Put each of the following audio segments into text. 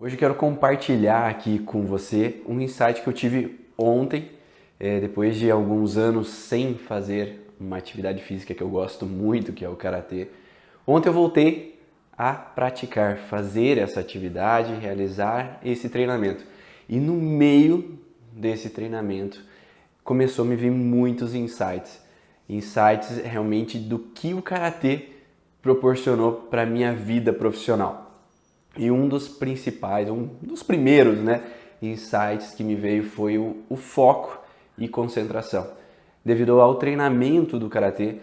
Hoje eu quero compartilhar aqui com você um insight que eu tive ontem, depois de alguns anos sem fazer uma atividade física que eu gosto muito, que é o karatê. Ontem eu voltei a praticar, fazer essa atividade, realizar esse treinamento. E no meio desse treinamento começou a me vir muitos insights. Insights realmente do que o karatê proporcionou para a minha vida profissional. E um dos principais, um dos primeiros, insights que me veio foi o foco e concentração. Devido ao treinamento do karatê,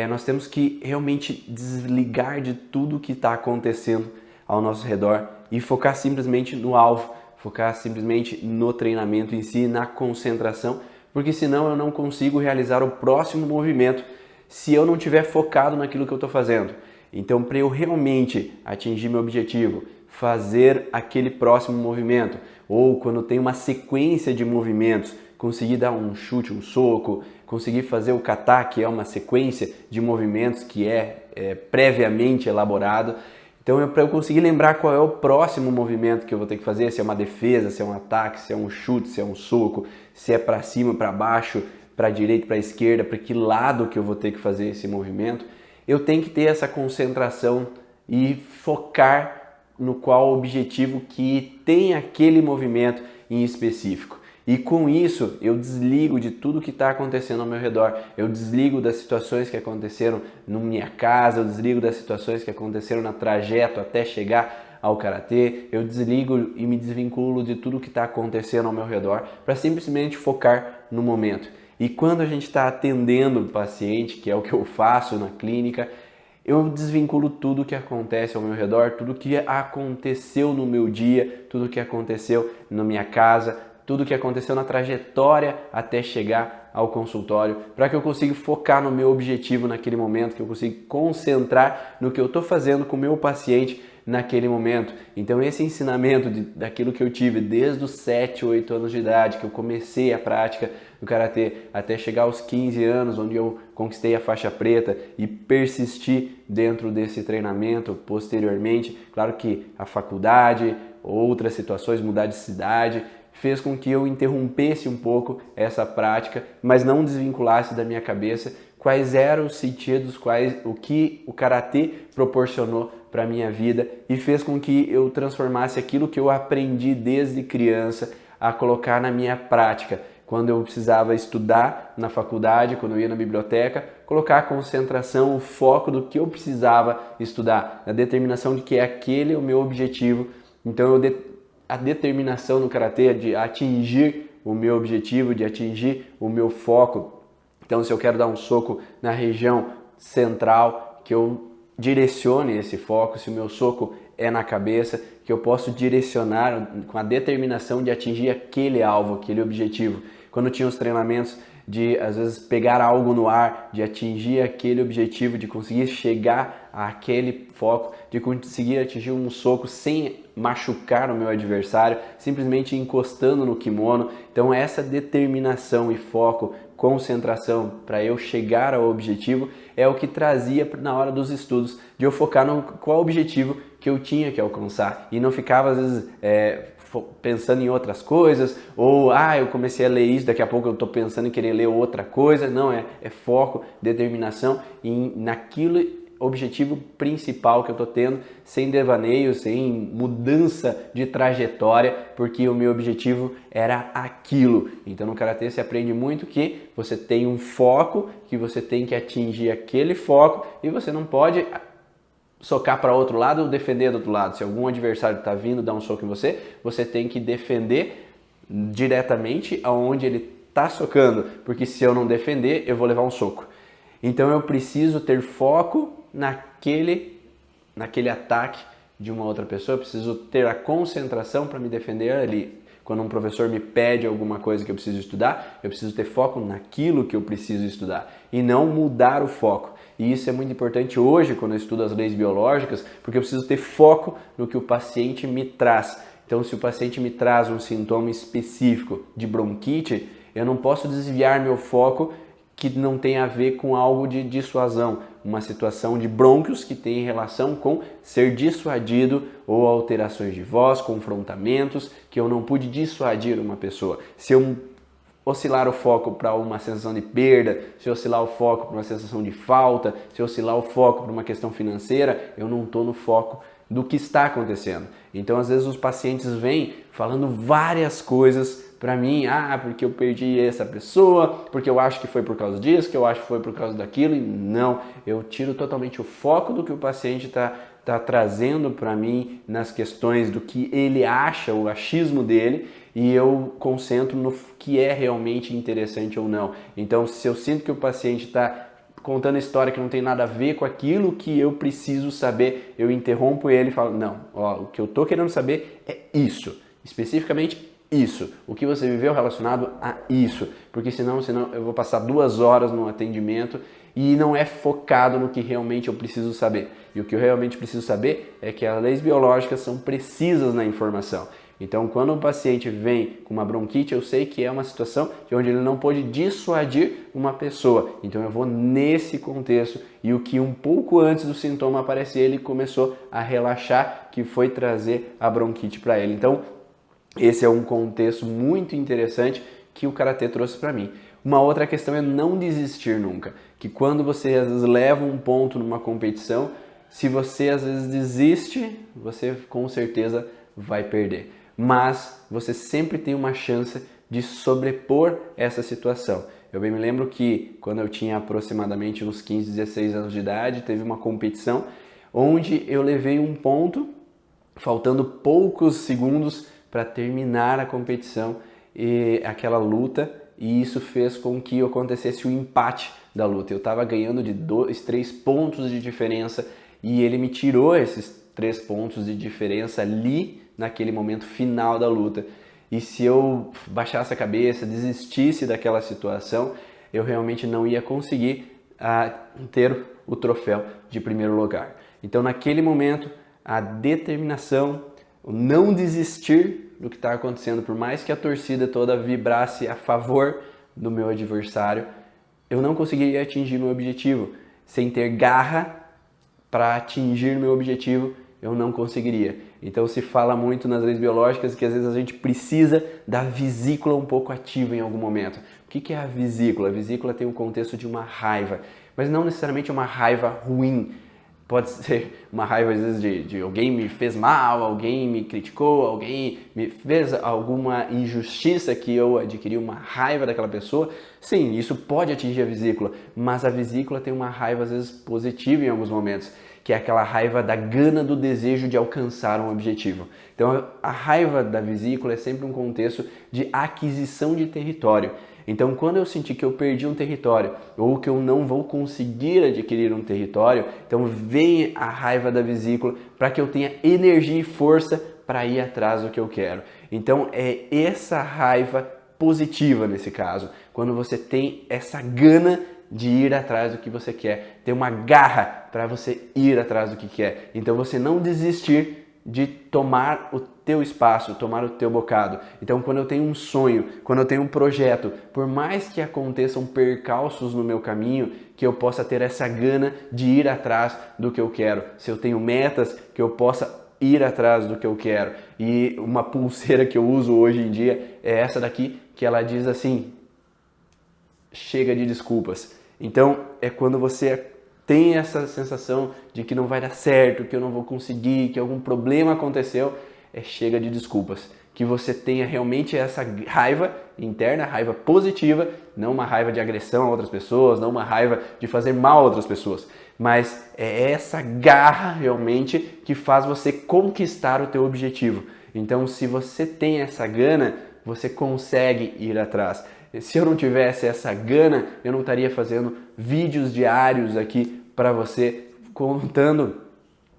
nós temos que realmente desligar de tudo que está acontecendo ao nosso redor e focar simplesmente no alvo, focar simplesmente no treinamento em si, na concentração, porque senão eu não consigo realizar o próximo movimento se eu não estiver focado naquilo que eu estou fazendo. Então, para eu realmente atingir meu objetivo, fazer aquele próximo movimento, ou quando tem uma sequência de movimentos, conseguir dar um chute, um soco, conseguir fazer o kata, que é uma sequência de movimentos que é previamente elaborado. Então, para eu conseguir lembrar qual é o próximo movimento que eu vou ter que fazer, se é uma defesa, se é um ataque, se é um chute, se é um soco, se é para cima, para baixo, para a direita, para a esquerda, para que lado que eu vou ter que fazer esse movimento, eu tenho que ter essa concentração e focar no qual objetivo que tem aquele movimento em específico. E com isso eu desligo de tudo que está acontecendo ao meu redor, eu desligo das situações que aconteceram na minha casa, eu desligo das situações que aconteceram no trajeto até chegar ao karatê, eu desligo e me desvinculo de tudo que está acontecendo ao meu redor para simplesmente focar no momento. E quando a gente está atendendo o paciente, que é o que eu faço na clínica, eu desvinculo tudo que acontece ao meu redor, tudo que aconteceu no meu dia, tudo que aconteceu na minha casa, tudo que aconteceu na trajetória até chegar ao consultório, para que eu consiga focar no meu objetivo naquele momento, que eu consiga concentrar no que eu estou fazendo com o meu paciente naquele momento. Então esse ensinamento daquilo que eu tive desde os 7, 8 anos de idade, que eu comecei a prática do karatê, até chegar aos 15 anos, onde eu conquistei a faixa preta e persisti dentro desse treinamento posteriormente. Claro que a faculdade, outras situações, mudar de cidade, fez com que eu interrompesse um pouco essa prática, mas não desvinculasse da minha cabeça quais eram os sentidos, o que o karatê proporcionou para a minha vida e fez com que eu transformasse aquilo que eu aprendi desde criança a colocar na minha prática. Quando eu precisava estudar na faculdade, quando eu ia na biblioteca, colocar a concentração, o foco do que eu precisava estudar, a determinação de que aquele é o meu objetivo. Então a determinação no karatê de atingir o meu objetivo, de atingir o meu foco. Então, se eu quero dar um soco na região central, que eu direcione esse foco. Se o meu soco é na cabeça, que eu posso direcionar com a determinação de atingir aquele alvo, aquele objetivo. Quando tinha os treinamentos de, às vezes, pegar algo no ar, de atingir aquele objetivo, de conseguir chegar àquele foco, de conseguir atingir um soco sem machucar o meu adversário, simplesmente encostando no kimono. Então essa determinação e foco, concentração para eu chegar ao objetivo é o que trazia na hora dos estudos, de eu focar no qual objetivo que eu tinha que alcançar e não ficava às vezes pensando em outras coisas, ou eu comecei a ler isso, daqui a pouco eu estou pensando em querer ler outra coisa. Não, é foco, determinação naquilo objetivo principal que eu estou tendo, sem devaneio, sem mudança de trajetória, porque o meu objetivo era aquilo. Então no karatê se aprende muito que você tem um foco, que você tem que atingir aquele foco e você não pode socar para outro lado ou defender do outro lado. Se algum adversário está vindo dar um soco em você, você tem que defender diretamente aonde ele está socando, porque se eu não defender, eu vou levar um soco. Então eu preciso ter foco naquele ataque de uma outra pessoa, eu preciso ter a concentração para me defender ali. Quando um professor me pede alguma coisa que eu preciso estudar, eu preciso ter foco naquilo que eu preciso estudar e não mudar o foco. E isso é muito importante hoje quando eu estudo as leis biológicas, porque eu preciso ter foco no que o paciente me traz. Então, se o paciente me traz um sintoma específico de bronquite, eu não posso desviar meu foco que não tem a ver com algo de dissuasão, uma situação de brônquios que tem relação com ser dissuadido ou alterações de voz, confrontamentos, que eu não pude dissuadir uma pessoa. Se eu oscilar o foco para uma sensação de perda, se oscilar o foco para uma sensação de falta, se oscilar o foco para uma questão financeira, eu não estou no foco do que está acontecendo. Então, às vezes, os pacientes vêm falando várias coisas para mim, porque eu perdi essa pessoa, porque eu acho que foi por causa disso, que eu acho que foi por causa daquilo, e não, eu tiro totalmente o foco do que o paciente está trazendo para mim nas questões do que ele acha, o achismo dele, e eu concentro no que é realmente interessante ou não. Então, se eu sinto que o paciente está contando história que não tem nada a ver com aquilo que eu preciso saber, eu interrompo ele e falo, não, o que eu tô querendo saber é isso, especificamente isso, o que você viveu relacionado a isso, porque senão eu vou passar 2 horas no atendimento e não é focado no que realmente eu preciso saber. E o que eu realmente preciso saber é que as leis biológicas são precisas na informação. Então, quando o paciente vem com uma bronquite, eu sei que é uma situação de onde ele não pode dissuadir uma pessoa. Então, eu vou nesse contexto e o que um pouco antes do sintoma aparecer, ele começou a relaxar, que foi trazer a bronquite para ele. Então, esse é um contexto muito interessante que o Karatê trouxe para mim. Uma outra questão é não desistir nunca, que quando você às vezes leva um ponto numa competição, se você às vezes desiste, você com certeza vai perder. Mas você sempre tem uma chance de sobrepor essa situação. Eu bem me lembro que quando eu tinha aproximadamente uns 15, 16 anos de idade, teve uma competição onde eu levei um ponto, faltando poucos segundos para terminar a competição e aquela luta, e isso fez com que acontecesse o empate da luta. Eu estava ganhando de 2, 3 pontos de diferença e ele me tirou esses 3 pontos de diferença ali naquele momento final da luta. E se eu baixasse a cabeça, desistisse daquela situação, eu realmente não ia conseguir ter o troféu de primeiro lugar. Então, naquele momento, a determinação, o não desistir do que está acontecendo, por mais que a torcida toda vibrasse a favor do meu adversário, eu não conseguiria atingir meu objetivo. Sem ter garra para atingir meu objetivo, eu não conseguiria. Então se fala muito nas leis biológicas que às vezes a gente precisa da vesícula um pouco ativa em algum momento. O que é a vesícula? A vesícula tem um contexto de uma raiva, mas não necessariamente uma raiva ruim. Pode ser uma raiva às vezes de alguém me fez mal, alguém me criticou, alguém me fez alguma injustiça que eu adquiri uma raiva daquela pessoa. Sim, isso pode atingir a vesícula, mas a vesícula tem uma raiva às vezes positiva em alguns momentos, que é aquela raiva da gana do desejo de alcançar um objetivo. Então a raiva da vesícula é sempre um contexto de aquisição de território. Então, quando eu sentir que eu perdi um território ou que eu não vou conseguir adquirir um território, então vem a raiva da vesícula para que eu tenha energia e força para ir atrás do que eu quero. Então, é essa raiva positiva nesse caso, quando você tem essa gana de ir atrás do que você quer, ter uma garra para você ir atrás do que quer. Então, você não desistir de tomar o teu espaço, tomar o teu bocado. Então, quando eu tenho um sonho, quando eu tenho um projeto, por mais que aconteçam percalços no meu caminho, que eu possa ter essa gana de ir atrás do que eu quero. Se eu tenho metas, que eu possa ir atrás do que eu quero. E uma pulseira que eu uso hoje em dia é essa daqui, que ela diz assim: chega de desculpas. Então, é quando você tem essa sensação de que não vai dar certo, que eu não vou conseguir, que algum problema aconteceu, chega de desculpas. Que você tenha realmente essa raiva interna, raiva positiva, não uma raiva de agressão a outras pessoas, não uma raiva de fazer mal a outras pessoas, mas é essa garra realmente que faz você conquistar o teu objetivo. Então, se você tem essa gana, você consegue ir atrás. Se eu não tivesse essa gana, eu não estaria fazendo vídeos diários aqui para você, contando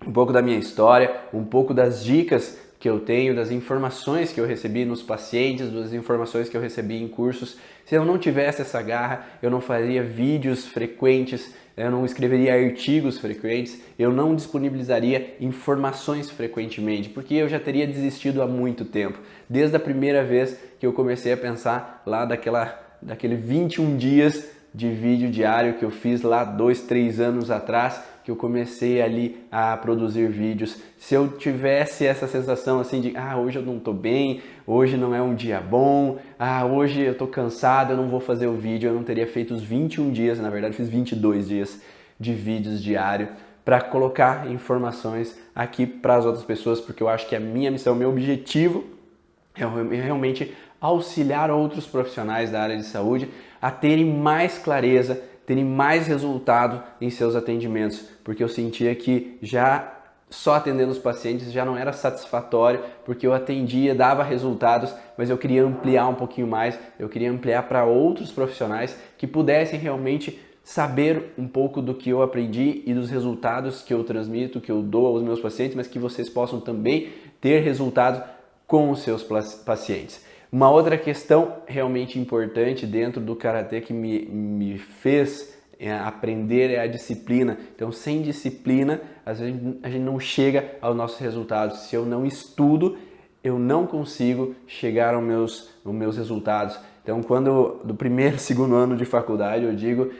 um pouco da minha história, um pouco das dicas que eu tenho, das informações que eu recebi nos pacientes, das informações que eu recebi em cursos. Se eu não tivesse essa garra, eu não faria vídeos frequentes, eu não escreveria artigos frequentes, eu não disponibilizaria informações frequentemente, porque eu já teria desistido há muito tempo. Desde a primeira vez que eu comecei a pensar lá daquele 21 dias de vídeo diário que eu fiz lá 2, 3 anos atrás, que eu comecei ali a produzir vídeos. Se eu tivesse essa sensação assim de hoje eu não tô bem, hoje não é um dia bom, hoje eu tô cansado, eu não vou fazer o vídeo, eu não teria feito os 21 dias, na verdade fiz 22 dias de vídeos diário para colocar informações aqui para as outras pessoas, porque eu acho que a minha missão, meu objetivo é realmente auxiliar outros profissionais da área de saúde a terem mais clareza, terem mais resultado em seus atendimentos, porque eu sentia que já só atendendo os pacientes já não era satisfatório, porque eu atendia, dava resultados, mas eu queria ampliar um pouquinho mais, eu queria ampliar para outros profissionais que pudessem realmente saber um pouco do que eu aprendi e dos resultados que eu transmito, que eu dou aos meus pacientes, mas que vocês possam também ter resultados com os seus pacientes. Uma outra questão realmente importante dentro do Karatê que me fez aprender é a disciplina. Então, sem disciplina, às vezes a gente não chega aos nossos resultados. Se eu não estudo, eu não consigo chegar aos meus resultados. Então, do primeiro, segundo ano de faculdade, eu digo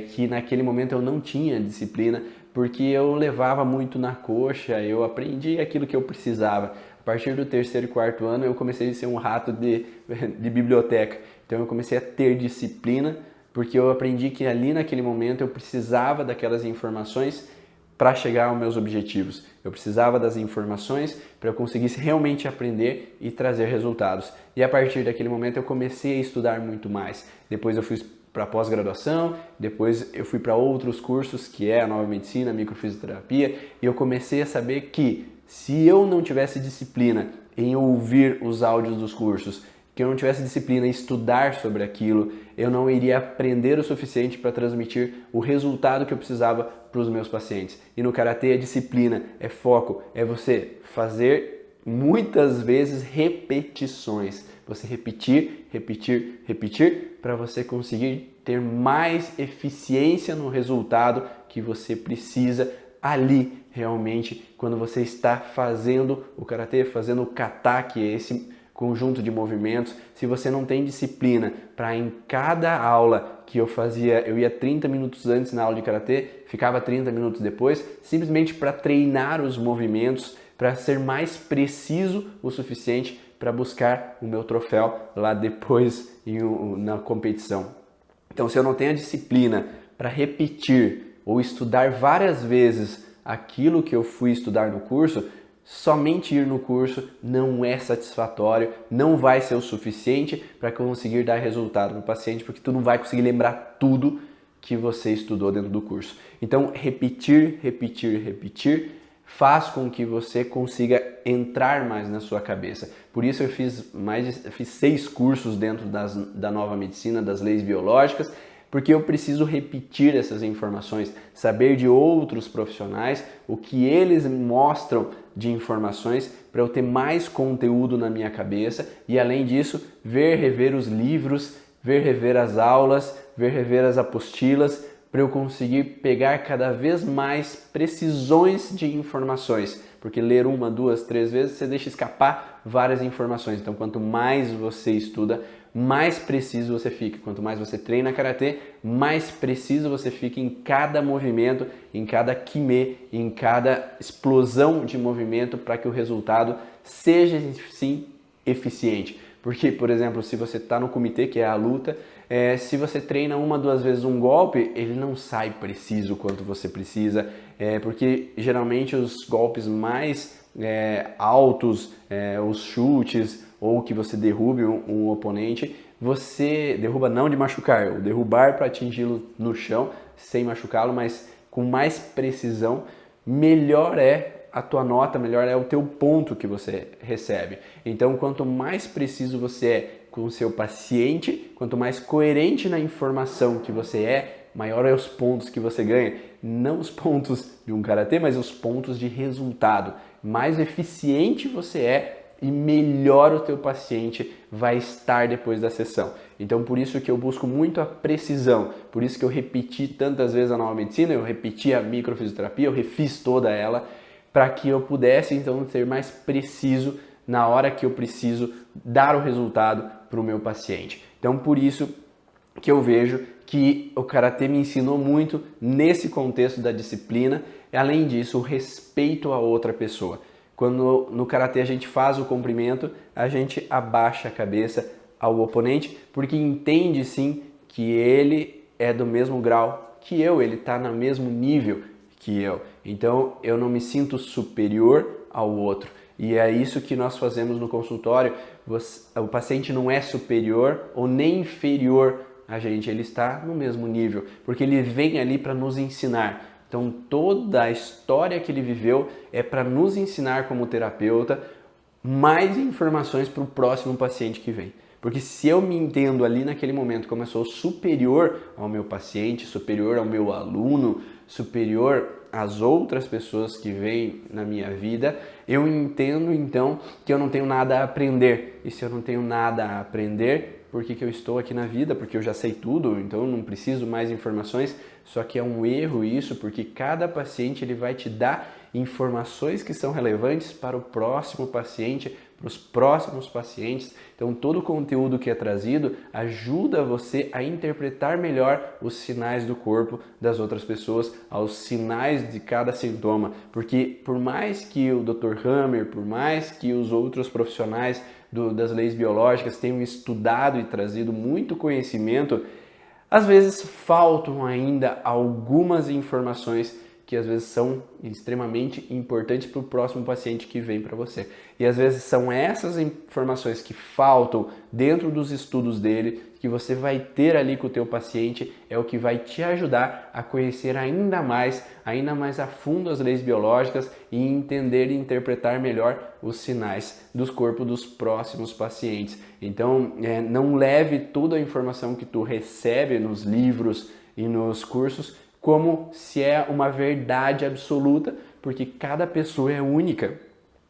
que naquele momento eu não tinha disciplina, porque eu levava muito na coxa, eu aprendi aquilo que eu precisava. A partir do terceiro e quarto ano, eu comecei a ser um rato de biblioteca. Então, eu comecei a ter disciplina, porque eu aprendi que ali naquele momento eu precisava daquelas informações para chegar aos meus objetivos. Eu precisava das informações para eu conseguisse realmente aprender e trazer resultados. E a partir daquele momento eu comecei a estudar muito mais. Depois eu fui para pós-graduação, depois eu fui para outros cursos, que é a nova medicina, a microfisioterapia, e eu comecei a saber que se eu não tivesse disciplina em ouvir os áudios dos cursos, que eu não tivesse disciplina em estudar sobre aquilo, eu não iria aprender o suficiente para transmitir o resultado que eu precisava para os meus pacientes. E no Karatê é disciplina, é foco, é você fazer muitas vezes repetições. Você repetir, repetir, repetir para você conseguir ter mais eficiência no resultado que você precisa ali realmente quando você está fazendo o Karatê, fazendo o kata, que é esse conjunto de movimentos. Se você não tem disciplina para em cada aula que eu fazia, eu ia 30 minutos antes na aula de Karatê, ficava 30 minutos depois, simplesmente para treinar os movimentos, para ser mais preciso o suficiente para buscar o meu troféu lá depois na competição. Então, se eu não tenho a disciplina para repetir ou estudar várias vezes aquilo que eu fui estudar no curso, somente ir no curso não é satisfatório, não vai ser o suficiente para conseguir dar resultado no paciente, porque tu não vai conseguir lembrar tudo que você estudou dentro do curso. Então, repetir, repetir, repetir faz com que você consiga entrar mais na sua cabeça. Por isso eu fiz 6 cursos dentro da nova medicina, das leis biológicas, porque eu preciso repetir essas informações, saber de outros profissionais, o que eles mostram de informações para eu ter mais conteúdo na minha cabeça e, além disso, rever os livros, rever as aulas, rever as apostilas, para eu conseguir pegar cada vez mais precisões de informações, porque ler 1, 2, 3 vezes você deixa escapar várias informações. Então, quanto mais você estuda, mais preciso você fica. Quanto mais você treina Karatê, mais preciso você fica em cada movimento, em cada kime, em cada explosão de movimento, para que o resultado seja, sim, eficiente. Porque, por exemplo, se você está no comitê, que é a luta, se você treina 1, 2 vezes um golpe, ele não sai preciso quanto você precisa, porque geralmente os golpes mais altos, os chutes, ou que você derrube um oponente, você derruba não de machucar, o derrubar para atingi-lo no chão, sem machucá-lo, mas com mais precisão, melhor é a tua nota, melhor é o teu ponto que você recebe. Então, quanto mais preciso você é com o seu paciente, quanto mais coerente na informação que você é, maior é os pontos que você ganha. Não os pontos de um Karatê, mas os pontos de resultado. Mais eficiente você é e melhor o teu paciente vai estar depois da sessão. Então, por isso que eu busco muito a precisão, por isso que eu repeti tantas vezes a nova medicina, eu repeti a microfisioterapia, eu refiz toda ela, para que eu pudesse então ser mais preciso na hora que eu preciso dar o resultado para o meu paciente. Então, por isso que eu vejo que o Karatê me ensinou muito nesse contexto da disciplina. Além disso, o respeito a outra pessoa. Quando no Karatê a gente faz o cumprimento, a gente abaixa a cabeça ao oponente, porque entende sim que ele é do mesmo grau que eu, ele está no mesmo nível que eu. Então eu não me sinto superior ao outro. E é isso que nós fazemos no consultório. O paciente não é superior ou nem inferior a gente, ele está no mesmo nível, porque ele vem ali para nos ensinar. Então toda a história que ele viveu é para nos ensinar como terapeuta mais informações para o próximo paciente que vem. Porque se eu me entendo ali naquele momento como eu sou superior ao meu paciente, superior ao meu aluno, superior às outras pessoas que vêm na minha vida, eu entendo então que eu não tenho nada a aprender. E se eu não tenho nada a aprender, por que eu estou aqui na vida? Porque eu já sei tudo, então eu não preciso mais informações. Só que é um erro isso, porque cada paciente ele vai te dar informações que são relevantes para o próximo paciente, para os próximos pacientes. Então todo o conteúdo que é trazido ajuda você a interpretar melhor os sinais do corpo das outras pessoas, aos sinais de cada sintoma. Porque por mais que o Dr. Hammer, por mais que os outros profissionais das leis biológicas tenham estudado e trazido muito conhecimento, às vezes faltam ainda algumas informações que às vezes são extremamente importantes para o próximo paciente que vem para você. E às vezes são essas informações que faltam dentro dos estudos dele, que você vai ter ali com o teu paciente, é o que vai te ajudar a conhecer ainda mais a fundo as leis biológicas e entender e interpretar melhor os sinais dos corpos dos próximos pacientes. Então, não leve toda a informação que tu recebe nos livros e nos cursos como se é uma verdade absoluta, porque cada pessoa é única,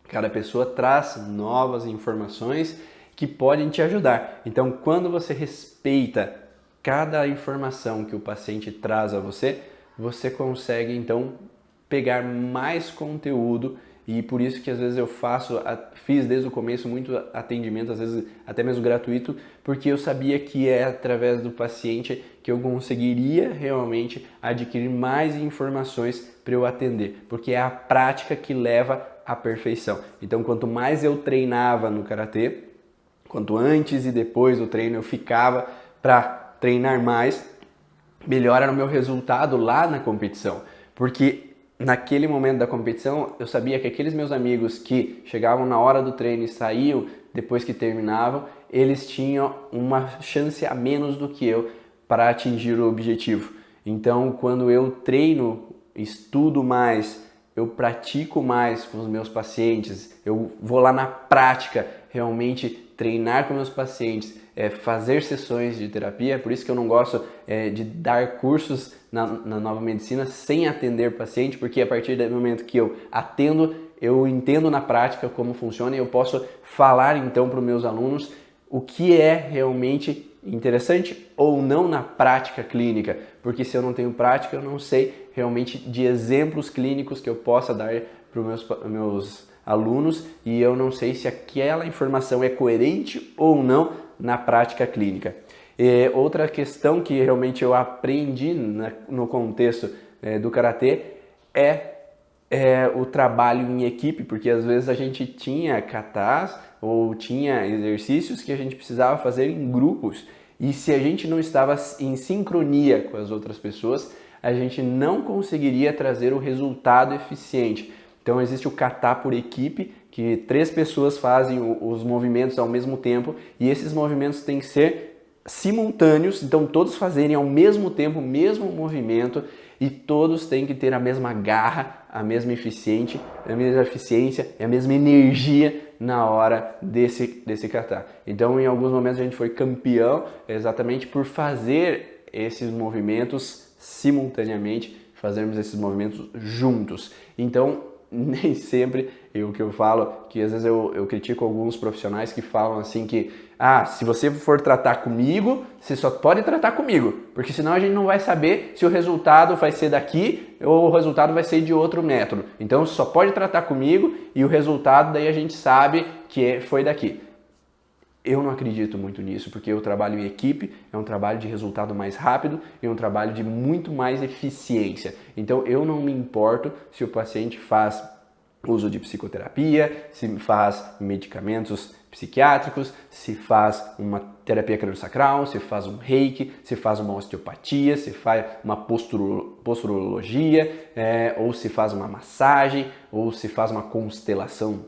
cada pessoa traz novas informações que podem te ajudar. Então, quando você respeita cada informação que o paciente traz a você, você consegue então pegar mais conteúdo. E por isso que às vezes eu fiz desde o começo muito atendimento, às vezes até mesmo gratuito, porque eu sabia que é através do paciente que eu conseguiria realmente adquirir mais informações para eu atender, porque é a prática que leva à perfeição. Então, quanto mais eu treinava no Karatê, quanto antes e depois do treino eu ficava para treinar mais, melhor era o meu resultado lá na competição, porque naquele momento da competição, eu sabia que aqueles meus amigos que chegavam na hora do treino e saíam depois que terminavam, eles tinham uma chance a menos do que eu para atingir o objetivo. Então, quando eu treino, estudo mais, eu pratico mais com os meus pacientes, eu vou lá na prática realmente treinar com meus pacientes, fazer sessões de terapia. Por isso que eu não gosto de dar cursos na nova medicina sem atender paciente, porque a partir do momento que eu atendo, eu entendo na prática como funciona e eu posso falar então para os meus alunos o que é realmente interessante ou não na prática clínica, porque se eu não tenho prática, eu não sei realmente de exemplos clínicos que eu possa dar para os meus alunos e eu não sei se aquela informação é coerente ou não na prática clínica. Outra questão que realmente eu aprendi no contexto do Karatê é o trabalho em equipe, porque às vezes a gente tinha katas ou tinha exercícios que a gente precisava fazer em grupos e se a gente não estava em sincronia com as outras pessoas, a gente não conseguiria trazer o resultado eficiente. Então existe o kata por equipe, que 3 pessoas fazem os movimentos ao mesmo tempo e esses movimentos têm que ser simultâneos, então todos fazerem ao mesmo tempo o mesmo movimento e todos têm que ter a mesma garra, a mesma eficiência e a mesma energia na hora desse kata. Então em alguns momentos a gente foi campeão exatamente por fazer esses movimentos simultaneamente, fazermos esses movimentos juntos. Então nem sempre o que eu falo, que às vezes eu critico alguns profissionais que falam assim que se você for tratar comigo, você só pode tratar comigo, porque senão a gente não vai saber se o resultado vai ser daqui ou o resultado vai ser de outro método. Então só pode tratar comigo e o resultado daí a gente sabe que foi daqui. Eu não acredito muito nisso, porque eu trabalho em equipe, é um trabalho de resultado mais rápido, é um trabalho de muito mais eficiência. Então eu não me importo se o paciente faz uso de psicoterapia, se faz medicamentos psiquiátricos, se faz uma terapia craniosacral, se faz um reiki, se faz uma osteopatia, se faz uma posturologia, ou se faz uma massagem, ou se faz uma constelação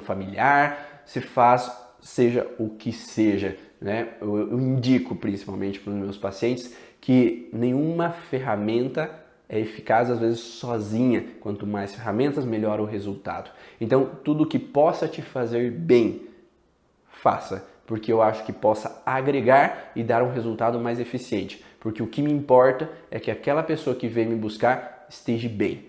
familiar, se faz seja o que seja, né? Eu indico principalmente para os meus pacientes que nenhuma ferramenta é eficaz às vezes sozinha. Quanto mais ferramentas, melhor o resultado. Então, tudo que possa te fazer bem, faça, porque eu acho que possa agregar e dar um resultado mais eficiente. Porque o que me importa é que aquela pessoa que vem me buscar esteja bem.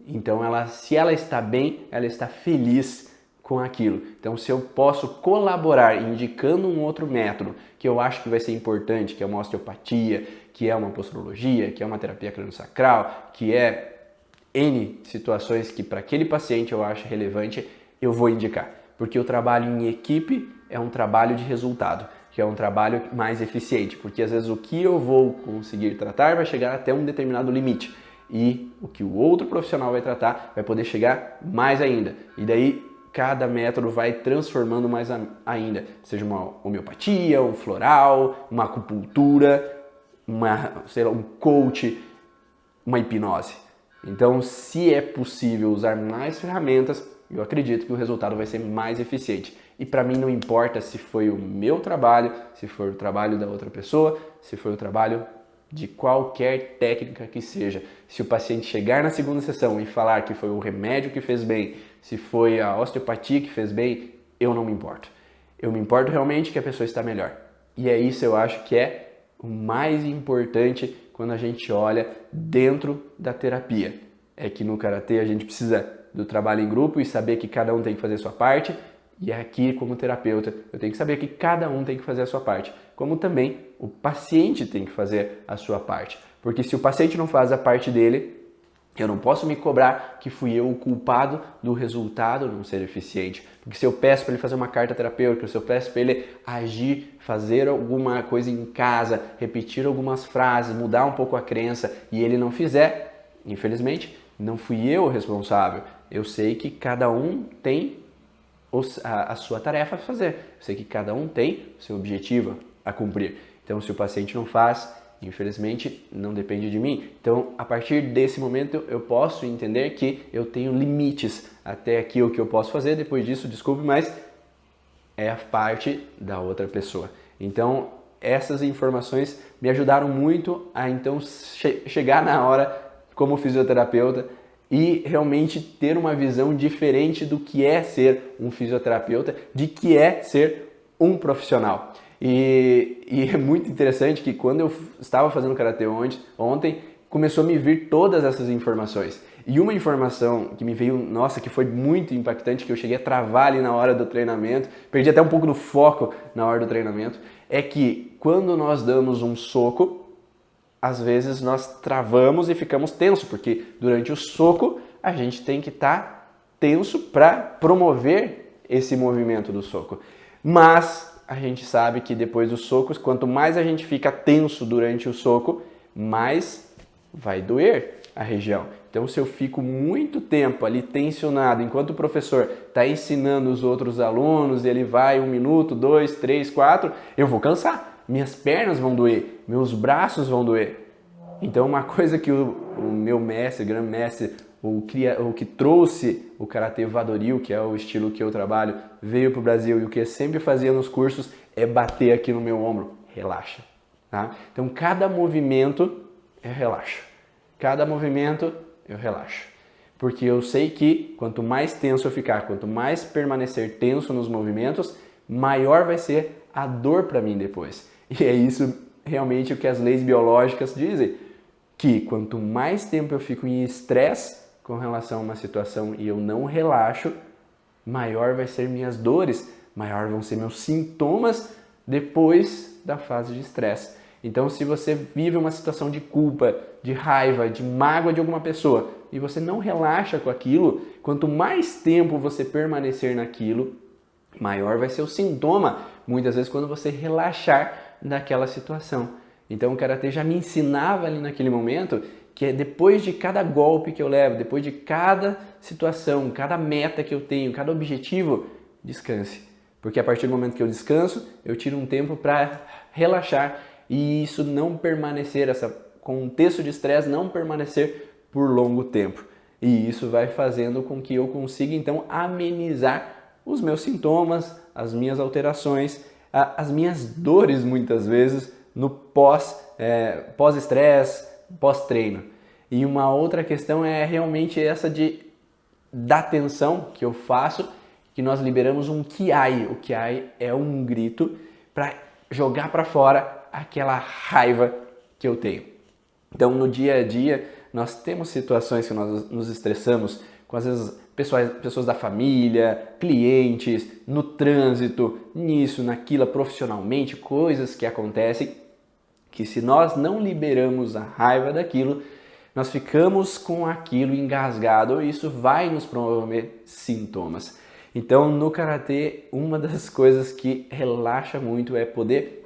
Então, se ela está bem, ela está feliz com aquilo. Então, se eu posso colaborar indicando um outro método que eu acho que vai ser importante, que é uma osteopatia, que é uma posturologia, que é uma terapia craniosacral, que é N situações que para aquele paciente eu acho relevante, eu vou indicar. Porque o trabalho em equipe é um trabalho de resultado, que é um trabalho mais eficiente, porque às vezes o que eu vou conseguir tratar vai chegar até um determinado limite. E o que o outro profissional vai tratar vai poder chegar mais ainda. E daí cada método vai transformando mais ainda, seja uma homeopatia, um floral, uma acupuntura, um coach, uma hipnose. Então, se é possível usar mais ferramentas, eu acredito que o resultado vai ser mais eficiente. E para mim não importa se foi o meu trabalho, se foi o trabalho da outra pessoa, se foi o trabalho de qualquer técnica que seja. Se o paciente chegar na segunda sessão e falar que foi o remédio que fez bem, se foi a osteopatia que fez bem, eu não me importo. Eu me importo realmente que a pessoa está melhor. E é isso, eu acho que é o mais importante quando a gente olha dentro da terapia. É que no Karatê a gente precisa do trabalho em grupo e saber que cada um tem que fazer a sua parte. E aqui, como terapeuta, eu tenho que saber que cada um tem que fazer a sua parte. Como também o paciente tem que fazer a sua parte. Porque se o paciente não faz a parte dele, eu não posso me cobrar que fui eu o culpado do resultado não ser eficiente. Porque se eu peço para ele fazer uma carta terapêutica, se eu peço para ele agir, fazer alguma coisa em casa, repetir algumas frases, mudar um pouco a crença e ele não fizer, infelizmente, não fui eu o responsável. Eu sei que cada um tem a sua tarefa a fazer. Eu sei que cada um tem o seu objetivo a cumprir. Então, se o paciente não faz, infelizmente, não depende de mim. Então, a partir desse momento, eu posso entender que eu tenho limites até aqui o que eu posso fazer. Depois disso, desculpe, mas é a parte da outra pessoa. Então, essas informações me ajudaram muito a então chegar na hora como fisioterapeuta e realmente ter uma visão diferente do que é ser um fisioterapeuta, de que é ser um profissional. E é muito interessante que quando eu estava fazendo Karatê ontem, começou a me vir todas essas informações. E uma informação que me veio, nossa, que foi muito impactante, que eu cheguei a travar ali na hora do treinamento, perdi até um pouco do foco na hora do treinamento, é que quando nós damos um soco, às vezes nós travamos e ficamos tensos, porque durante o soco a gente tem que estar tenso para promover esse movimento do soco. Mas a gente sabe que depois dos socos, quanto mais a gente fica tenso durante o soco, mais vai doer a região. Então, se eu fico muito tempo ali tensionado, enquanto o professor está ensinando os outros alunos, ele vai 1 minuto, 2, 3, 4, eu vou cansar. Minhas pernas vão doer, meus braços vão doer. Então, uma coisa que o meu mestre, grande mestre, o que trouxe o Karatê Vadoryu, que é o estilo que eu trabalho, veio para o Brasil e o que eu sempre fazia nos cursos é bater aqui no meu ombro. Relaxa. Tá? Então, cada movimento eu relaxo. Cada movimento eu relaxo. Porque eu sei que quanto mais tenso eu ficar, quanto mais permanecer tenso nos movimentos, maior vai ser a dor para mim depois. E é isso realmente o que as leis biológicas dizem, que quanto mais tempo eu fico em estresse com relação a uma situação e eu não relaxo, maior vai ser minhas dores, maior vão ser meus sintomas depois da fase de estresse. Então, se você vive uma situação de culpa, de raiva, de mágoa de alguma pessoa e você não relaxa com aquilo, quanto mais tempo você permanecer naquilo, maior vai ser o sintoma, muitas vezes, quando você relaxar daquela situação. Então o Karatê já me ensinava ali naquele momento que depois de cada golpe que eu levo, depois de cada situação, cada meta que eu tenho, cada objetivo, descanse. Porque a partir do momento que eu descanso, eu tiro um tempo para relaxar e isso não permanecer, esse contexto de estresse não permanecer por longo tempo. E isso vai fazendo com que eu consiga então amenizar os meus sintomas, as minhas alterações, as minhas dores muitas vezes no pós-estresse, pós-treino. E uma outra questão é realmente essa da tensão que eu faço, que nós liberamos um Kiai. O Kiai é um grito para jogar para fora aquela raiva que eu tenho. Então, no dia a dia, nós temos situações que nós nos estressamos com, às vezes, pessoas da família, clientes, no trânsito, nisso, naquilo, profissionalmente, coisas que acontecem que se nós não liberamos a raiva daquilo, nós ficamos com aquilo engasgado e isso vai nos promover sintomas. Então, no Karatê, uma das coisas que relaxa muito é poder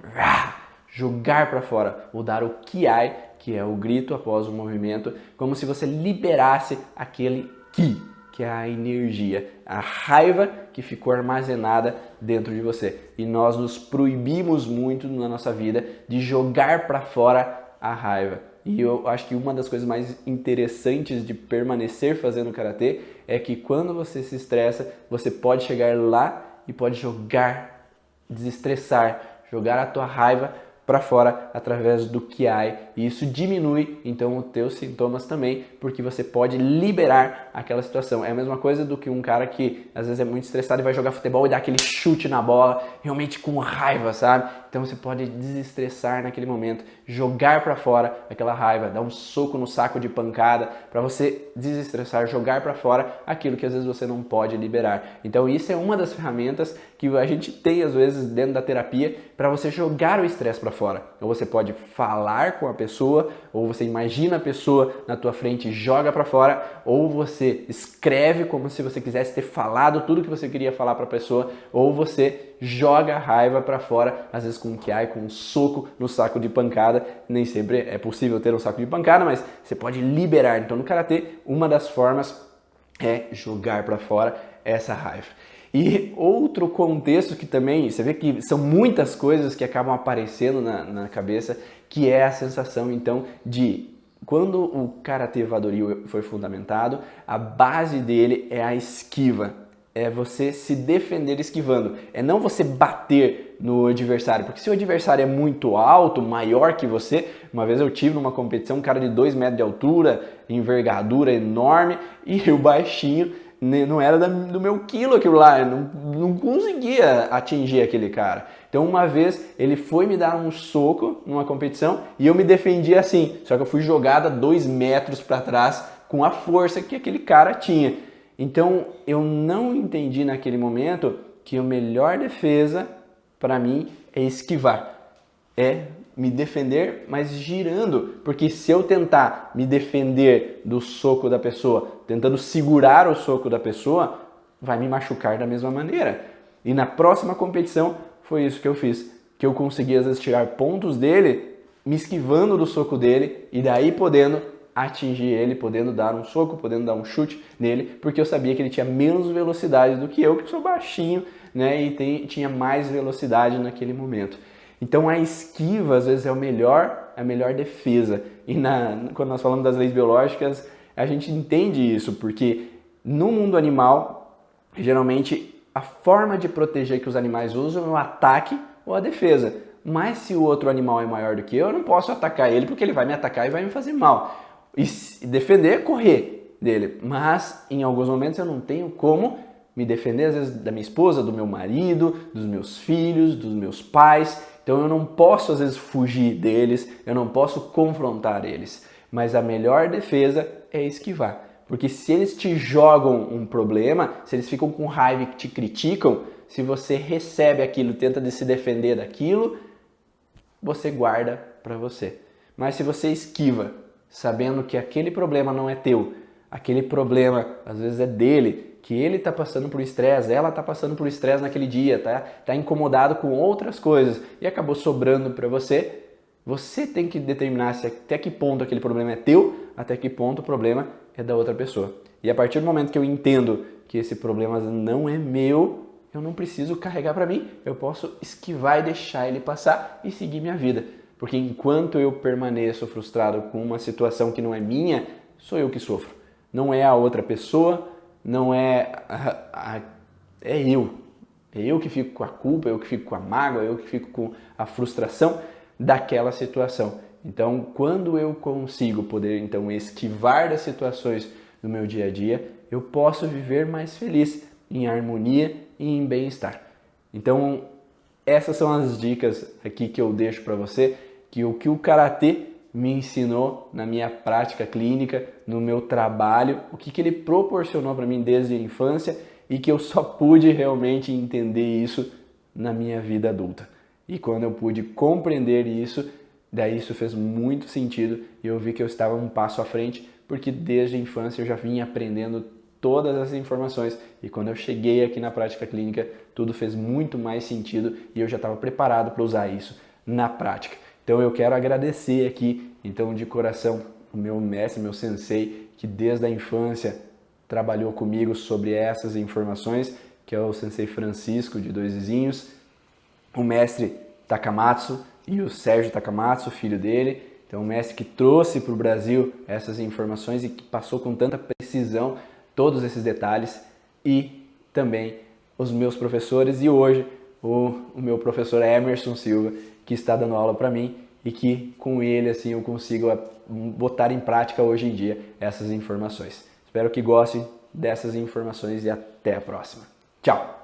jogar para fora, ou dar o Kiai, que é o grito após o movimento, como se você liberasse aquele Ki, que é a energia, a raiva que ficou armazenada dentro de você. E nós nos proibimos muito na nossa vida de jogar para fora a raiva. E eu acho que uma das coisas mais interessantes de permanecer fazendo Karatê é que quando você se estressa, você pode chegar lá e pode jogar, desestressar, jogar a tua raiva para fora através do Kiai, e isso diminui então os teus sintomas também, porque você pode liberar aquela situação. É a mesma coisa do que um cara que às vezes é muito estressado e vai jogar futebol e dá aquele chute na bola, realmente com raiva, sabe? Então você pode desestressar naquele momento, jogar para fora aquela raiva, dar um soco no saco de pancada para você desestressar, jogar para fora aquilo que às vezes você não pode liberar. Então isso é uma das ferramentas que a gente tem às vezes dentro da terapia para você jogar o estresse para fora. Ou você pode falar com a pessoa, ou você imagina a pessoa na tua frente e joga para fora, ou você escreve como se você quisesse ter falado tudo que você queria falar para a pessoa, ou você joga a raiva para fora, às vezes com um Kiai, com um soco no saco de pancada. Nem sempre é possível ter um saco de pancada, mas você pode liberar. Então no Karatê, uma das formas é jogar para fora essa raiva. E outro contexto que também, você vê que são muitas coisas que acabam aparecendo na cabeça, que é a sensação então de quando o Karatê Vado-Ryu foi fundamentado, a base dele é a esquiva, é você se defender esquivando, é não você bater no adversário, porque se o adversário é muito alto, maior que você, uma vez eu tive numa competição um cara de 2 metros de altura, envergadura enorme, e o baixinho não era do meu quilo aquilo lá, não conseguia atingir aquele cara. Então uma vez ele foi me dar um soco numa competição e eu me defendi assim, só que eu fui jogada 2 metros para trás com a força que aquele cara tinha. Então eu não entendi naquele momento que a melhor defesa para mim é esquivar, é me defender, mas girando, porque se eu tentar me defender do soco da pessoa, tentando segurar o soco da pessoa, vai me machucar da mesma maneira. E na próxima competição foi isso que eu fiz, que eu consegui às vezes tirar pontos dele, me esquivando do soco dele e daí podendo atingir ele, podendo dar um soco, podendo dar um chute nele, porque eu sabia que ele tinha menos velocidade do que eu sou baixinho, né, e tinha mais velocidade naquele momento. Então a esquiva às vezes é a melhor defesa. E quando nós falamos das leis biológicas, a gente entende isso, porque no mundo animal, geralmente a forma de proteger que os animais usam é o ataque ou a defesa. Mas se o outro animal é maior do que eu não posso atacar ele porque ele vai me atacar e vai me fazer mal. E defender é correr dele. Mas em alguns momentos eu não tenho como me defender, às vezes, da minha esposa, do meu marido, dos meus filhos, dos meus pais. Então eu não posso às vezes fugir deles, eu não posso confrontar eles. Mas a melhor defesa é esquivar. Porque se eles te jogam um problema, se eles ficam com raiva e te criticam, se você recebe aquilo, tenta de se defender daquilo, você guarda para você. Mas se você esquiva, sabendo que aquele problema não é teu, aquele problema às vezes é dele, que ele está passando por estresse, ela está passando por estresse naquele dia, tá incomodado com outras coisas e acabou sobrando para você. Você tem que determinar se até que ponto aquele problema é teu, até que ponto o problema é da outra pessoa. E a partir do momento que eu entendo que esse problema não é meu, eu não preciso carregar para mim, eu posso esquivar e deixar ele passar e seguir minha vida. Porque enquanto eu permaneço frustrado com uma situação que não é minha, sou eu que sofro. Não é a outra pessoa, não é é eu. É eu que fico com a culpa, eu que fico com a mágoa, eu que fico com a frustração daquela situação. Então, quando eu consigo poder então esquivar das situações do meu dia a dia, eu posso viver mais feliz, em harmonia e em bem-estar. Então, essas são as dicas aqui que eu deixo para você, que o Karatê me ensinou na minha prática clínica, no meu trabalho, o que ele proporcionou para mim desde a infância e que eu só pude realmente entender isso na minha vida adulta. E quando eu pude compreender isso, daí isso fez muito sentido e eu vi que eu estava um passo à frente, porque desde a infância eu já vinha aprendendo todas as informações e quando eu cheguei aqui na prática clínica, tudo fez muito mais sentido e eu já estava preparado para usar isso na prática. Então eu quero agradecer aqui, então de coração, o meu mestre, meu sensei, que desde a infância trabalhou comigo sobre essas informações, que é o Sensei Francisco de Dois Vizinhos, o mestre Takamatsu e o Sérgio Takamatsu, filho dele. Então o mestre que trouxe para o Brasil essas informações e que passou com tanta precisão todos esses detalhes, e também os meus professores e hoje o meu professor Emerson Silva, que está dando aula para mim e que com ele assim eu consigo botar em prática hoje em dia essas informações. Espero que gostem dessas informações e até a próxima. Tchau!